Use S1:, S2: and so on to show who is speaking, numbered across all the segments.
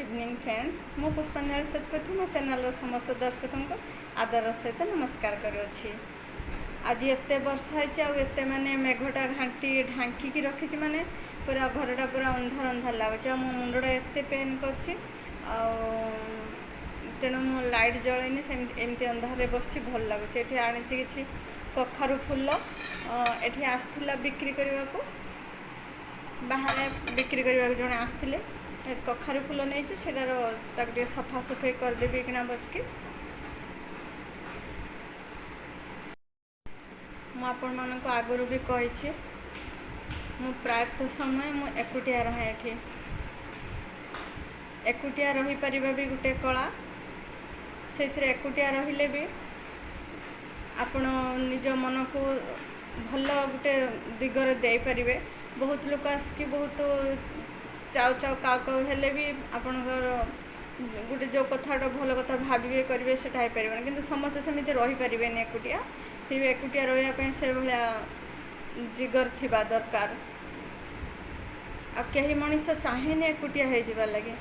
S1: Evening friends मु पुष्पांजलि सतपथी मो चैनल समस्त दर्शकों को आदर सहित नमस्कार करुँची। आज एत वर्षा होते माने मेघटा घाटी ढांकी रखी माने पूरा घरटा पूरा अंधार अंधार लगुच मो मुंडा एत पेन कर तेणु मु लाइट जलैनी एमती अंधारे बस भल लगुच। ये आनी कि कखारु फूल ये आसला बिक्री करने को बाहर बिक्री करने को जड़े आसते कखारु फूल नहीं से सफा सफाई करदेवी कि बसकी मुझे मान आगुरी भी कही मु प्रायतः समय मु एकुटिया रहे ये एकुटिया रही पारिबा भी गोटे कला से एकुटिया रहिले भी आपण निज मन को भल गोटे दिगरे दे पारिबे। बहुत लोग आसिक बहुत चाउ चाउ काउ काउ हेले भी आपणकर गोटे जो कथा भल कथा भावे करेंगे से पारे कि समस्त सेमती रही पारे एकुटिया फिर भी एकुटिया रही से भाया जिगर थिबा दरकार। आ कहीं मनीष चाहेनि एकुटिया हो जावा लगे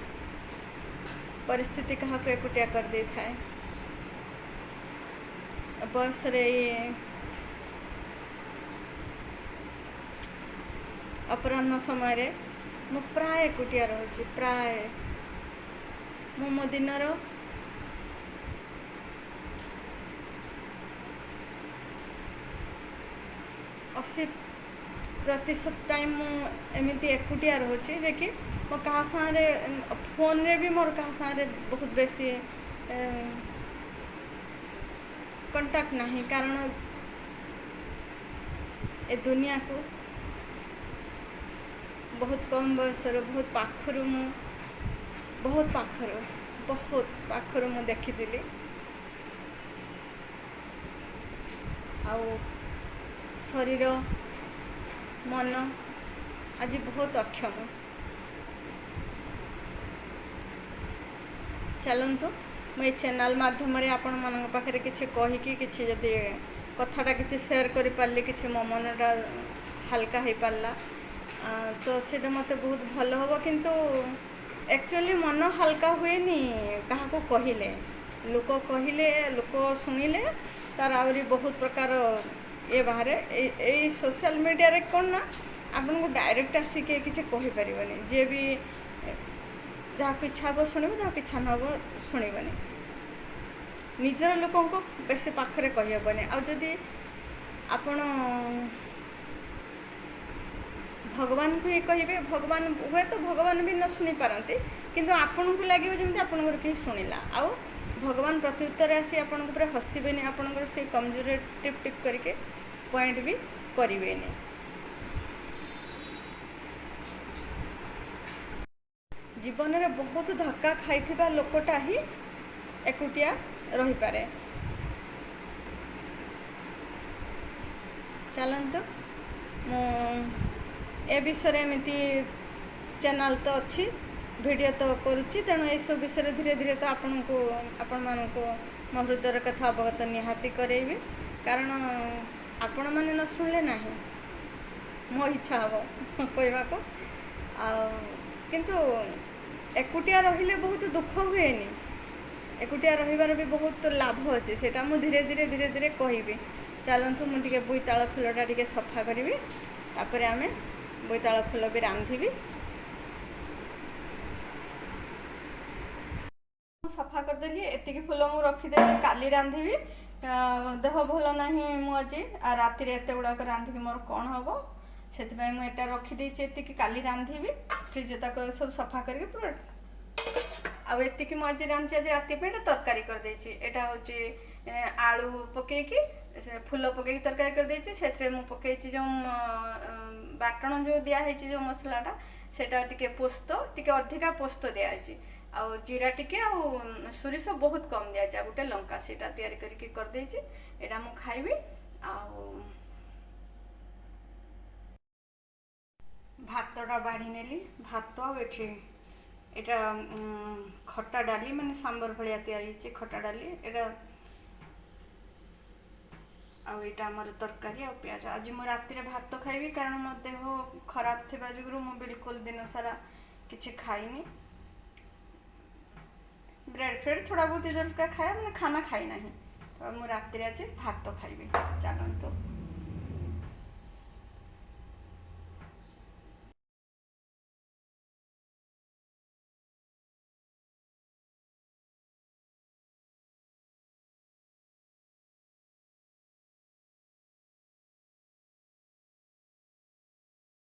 S1: परिस्थिति क्या एकुटिया कर दे थाए। बयस अपराह्न समय मु प्राय एकुटिया रही प्राय मो दिनर 80% टाइम एमती एकुटिया रोचे जे कि मो क्या सारे फोन रे भी मोर क्या सारे बहुत बेसी कंटाक्ट नहीं कारण ए दुनिया को बहुत कम बयस बहुत पाखर बहुत पाखर मु देखी आउ शरीर मन आज बहुत अक्षम। चलतु मुझे चैनल माध्यम आपण मान पाखे किसी कहीकि किसी जदि कथाटा किसी सेयार कर पारे कि मो मनटा हाल्का हो पारा तो सीटा मत बहुत भल हम किंतु एक्चुअली मन हाल्का हुए क्या कहले लोक कहले लोक शुणिले तार आहरी बहुत प्रकार ये बाहर ये सोशल मीडिया रे कौन ना आपन को डायरेक्ट आसिक किसी कहीपरनि जे भी जहाँ इच्छा हम शुण जहाँ इच्छा न हो शुणबनी निजर लोकों को बेस पाखे कहीहबनी आदि आपण भगवान को ये कहे भगवान हुए तो भगवान भी न शुणी पारती किंतु आपन को लगे जमी आपन कहीं शुणिला आउ भगवान प्रत्युत्तर आसी आपन को हसबे आपन से कमजोरी टिप टिप करके पॉइंट भी करें। जीवन में बहुत धक्का खाई लोकटा ही एकुटिया रही पारे। चलतु ए विषय एमती चैनल तो अच्छी वीडियो तो करुच्ची तेणु ये सब विषय धीरे धीरे तो आपण को मो हृदय कथा अवगत निहाती करेबी कारण आपण मैंने न शुणिले ना मो इच्छा हम कहवा को किंतु एकुटिया रहिले बहुत दुख हुए एकुटिया रहिबार भी बहुत लाभ अच्छे सेटा मु धीरे धीरे कहबी। चलतु मुझे बोईताल फूलटा टे सफा करी तापर आम बोईताल फूल भी रांधि सफा करदेली एतिकी फूल मु रखीदेली काली रांधि देह भल ना मुझे राति एत गुड़ाक रांधिक मोर कौन हम से मुझे रखीदे एतिकी काली रांधि फ्रिज तक सब सफा करके पूरा आती मुझे रांधि आज राति तरकारी करदे यहाँ हूँ आलू पकईकी फूल पकईकी तरकारी करदे से पकई जो बाटण जो दिखाई जो मसलाटा सेटा टिके पोस्त टिके अधिका पोस्त दिखाई आ जीरा टिके आ सोरिष बहुत कम दिया गोटे लंका सेटा तैयारी करके करदे एटा मु खाइबी। आ भातटा बाढ़ी नेली भात आठी एटा खट्टा डाली माने सांबर भलिया तैयारी खट्टा डाली एटा आईटा आमर तरकारी आ प्याज। आज मु राति भात खाइबी कारण मो देह खराब थिबा जुगुरु मु बिल्कुल दिन सारा किछि खाइनी ब्रेड फ्रेड थोड़ा बहुत इधर का खाया, मैंने खाना खाई नहीं। तो मुझे रात आज भात खाइबी। चलतु